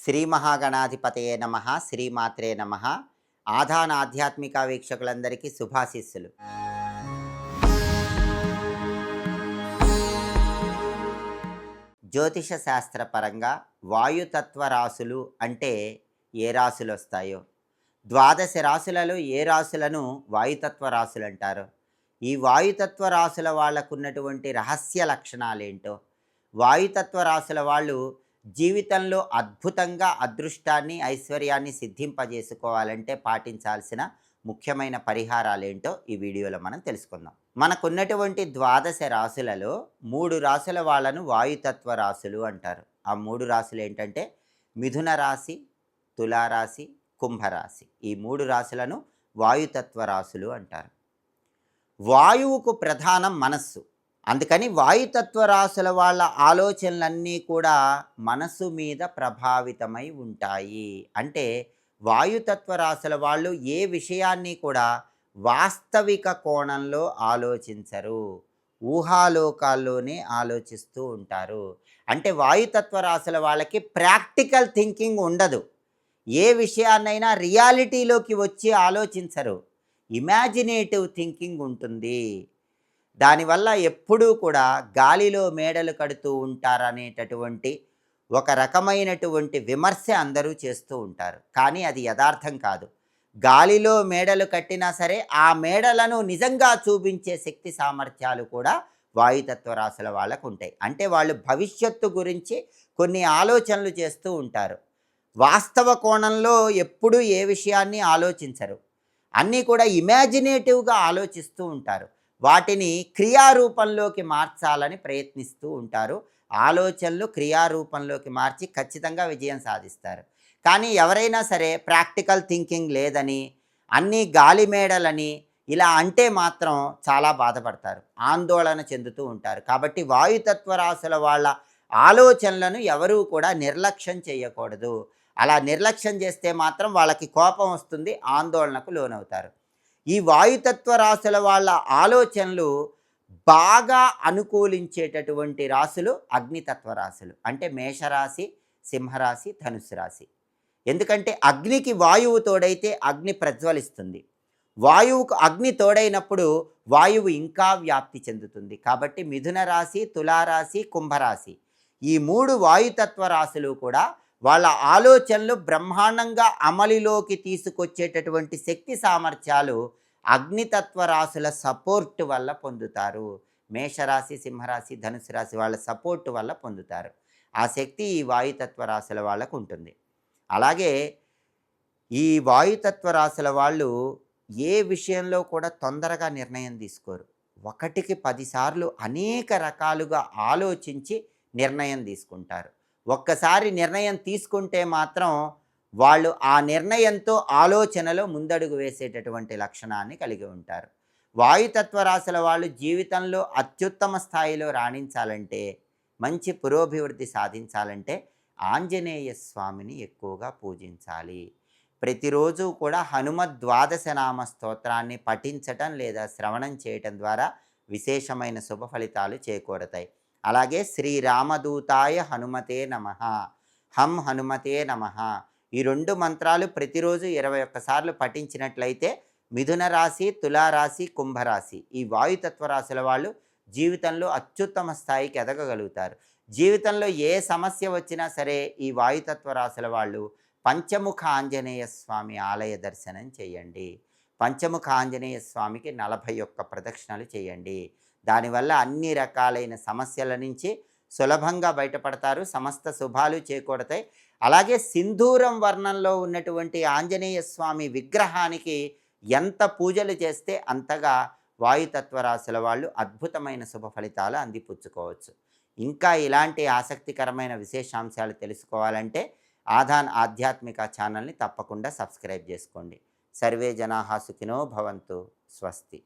శ్రీ మహాగణాధిపతయే నమః, శ్రీమాత్రే నమః. ఆధాన ఆధ్యాత్మిక వీక్షకులందరికీ శుభాశీస్సులు. జ్యోతిష శాస్త్రపరంగా వాయుతత్వ రాశులు అంటే ఏ రాశులు వస్తాయో, ద్వాదశ రాశులలో ఏ రాశులను వాయుతత్వ రాశులు అంటారో, ఈ వాయుతత్వ రాశుల వాళ్ళకున్నటువంటి రహస్య లక్షణాలేంటో, వాయుతత్వ రాశుల వాళ్ళు జీవితంలో అద్భుతంగా అదృష్టాన్ని ఐశ్వర్యాన్ని సిద్ధింపజేసుకోవాలంటే పాటించాల్సిన ముఖ్యమైన పరిహారాలేంటో ఈ వీడియోలో మనం తెలుసుకుందాం. మనకున్నటువంటి ద్వాదశ రాశులలో 3 రాశుల వాళ్ళను వాయుతత్వ రాశులు అంటారు. ఆ 3 రాశులు ఏంటంటే మిథున రాశి, తులారాశి, కుంభరాశి. ఈ 3 రాశులను వాయుతత్వ రాశులు అంటారు. వాయువుకు ప్రధానం మనస్సు. అందుకని వాయుతత్వ రాశుల వాళ్ళ ఆలోచనలన్నీ కూడా మనసు మీద ప్రభావితమై ఉంటాయి. అంటే వాయుతత్వ రాశుల వాళ్ళు ఏ విషయాన్ని కూడా వాస్తవిక కోణంలో ఆలోచించరు, ఊహాలోకాల్లోనే ఆలోచిస్తూ ఉంటారు. అంటే వాయుతత్వ రాశుల వాళ్ళకి ప్రాక్టికల్ థింకింగ్ ఉండదు. ఏ విషయాన్నైనా రియాలిటీలోకి వచ్చి ఆలోచించరు, ఇమాజినేటివ్ థింకింగ్ ఉంటుంది. దానివల్ల ఎప్పుడూ కూడా గాలిలో మేడలు కడుతూ ఉంటారనేటటువంటి ఒక రకమైనటువంటి విమర్శ అందరూ చేస్తూ ఉంటారు. కానీ అది యథార్థం కాదు. గాలిలో మేడలు కట్టినా సరే ఆ మేడలను నిజంగా చూపించే శక్తి సామర్థ్యాలు కూడా వాయుతత్వ రాశుల వాళ్ళకు ఉంటాయి. అంటే వాళ్ళు భవిష్యత్తు గురించి కొన్ని ఆలోచనలు చేస్తూ ఉంటారు. వాస్తవ కోణంలో ఎప్పుడూ ఏ విషయాన్ని ఆలోచించరు, అన్నీ కూడా ఇమాజినేటివ్గా ఆలోచిస్తూ ఉంటారు. వాటిని క్రియారూపంలోకి మార్చాలని ప్రయత్నిస్తూ ఉంటారు. ఆలోచనలు క్రియారూపంలోకి మార్చి ఖచ్చితంగా విజయం సాధిస్తారు. కానీ ఎవరైనా సరే ప్రాక్టికల్ థింకింగ్ లేదని, అన్నీ గాలిమేడలని ఇలా అంటే మాత్రం చాలా బాధపడతారు, ఆందోళన చెందుతూ ఉంటారు. కాబట్టి వాయుతత్వ రాశుల వాళ్ళ ఆలోచనలను ఎవరూ కూడా నిర్లక్ష్యం చేయకూడదు. అలా నిర్లక్ష్యం చేస్తే మాత్రం వాళ్ళకి కోపం వస్తుంది, ఆందోళనకు లోనవుతారు. ఈ వాయుతత్వ రాశుల వాళ్ళ ఆలోచనలు బాగా అనుకూలించేటటువంటి రాశులు అగ్నితత్వ రాశులు. అంటే మేషరాశి, సింహరాశి, ధనుస్సు రాశి. ఎందుకంటే అగ్నికి వాయువు తోడైతే అగ్ని ప్రజ్వలిస్తుంది. వాయువుకు అగ్ని తోడైనప్పుడు వాయువు ఇంకా వ్యాప్తి చెందుతుంది. కాబట్టి మిథున రాశి, తులారాశి, కుంభరాశి ఈ 3 వాయుతత్వ రాశులు కూడా వాళ్ళ ఆలోచనలు బ్రహ్మాండంగా అమలులోకి తీసుకొచ్చేటటువంటి శక్తి సామర్థ్యాలు అగ్నితత్వ రాశుల సపోర్ట్ వల్ల పొందుతారు. మేషరాశి, సింహరాశి, ధనుసు రాశి వాళ్ళ సపోర్ట్ వల్ల పొందుతారు. ఆ శక్తి ఈ వాయుతత్వ రాశుల వాళ్ళకు ఉంటుంది. అలాగే ఈ వాయుతత్వ రాశుల వాళ్ళు ఏ విషయంలో కూడా తొందరగా నిర్ణయం తీసుకోరు. 1కి 10 సార్లు అనేక రకాలుగా ఆలోచించి నిర్ణయం తీసుకుంటారు. ఒక్కసారి నిర్ణయం తీసుకుంటే మాత్రం వాళ్ళు ఆ నిర్ణయంతో ఆలోచనలో ముందడుగు వేసేటటువంటి లక్షణాన్ని కలిగి ఉంటారు. వాయుతత్వ రాశుల వాళ్ళు జీవితంలో అత్యుత్తమ స్థాయిలో రాణించాలంటే, మంచి పురోభివృద్ధి సాధించాలంటే ఆంజనేయ స్వామిని ఎక్కువగా పూజించాలి. ప్రతిరోజు కూడా హనుమద్ ద్వాదశ నామ స్తోత్రాన్ని పఠించటం లేదా శ్రవణం చేయటం ద్వారా విశేషమైన శుభ ఫలితాలు చేకూరతాయి. అలాగే శ్రీరామదూతాయ హనుమతే నమః, హం హనుమతే నమః ఈ 2 మంత్రాలు ప్రతిరోజు 21 సార్లు పఠించినట్లయితే మిథున రాశి, తులారాశి, కుంభరాశి ఈ వాయుతత్వ రాశుల వాళ్ళు జీవితంలో అత్యుత్తమ స్థాయికి ఎదగగలుగుతారు. జీవితంలో ఏ సమస్య వచ్చినా సరే ఈ వాయుతత్వ రాశుల వాళ్ళు పంచముఖ ఆంజనేయ స్వామి ఆలయ దర్శనం చేయండి. పంచముఖ ఆంజనేయ స్వామికి 41 ప్రదక్షిణలు చేయండి. దానివల్ల అన్ని రకాలైన సమస్యల నుంచి సులభంగా బయటపడతారు, సమస్త శుభాలు చేకూడతాయి. అలాగే సింధూరం వర్ణంలో ఉన్నటువంటి ఆంజనేయ స్వామి విగ్రహానికి ఎంత పూజలు చేస్తే అంతగా వాయుతత్వ రాశుల వాళ్ళు అద్భుతమైన శుభ ఫలితాలు అందిపుచ్చుకోవచ్చు. ఇంకా ఇలాంటి ఆసక్తికరమైన విశేషాంశాలు తెలుసుకోవాలంటే ఆధాన్ ఆధ్యాత్మిక ఛానల్ని తప్పకుండా సబ్స్క్రైబ్ చేసుకోండి. సర్వే జనాః సుఖినో భవంతు. స్వస్తి.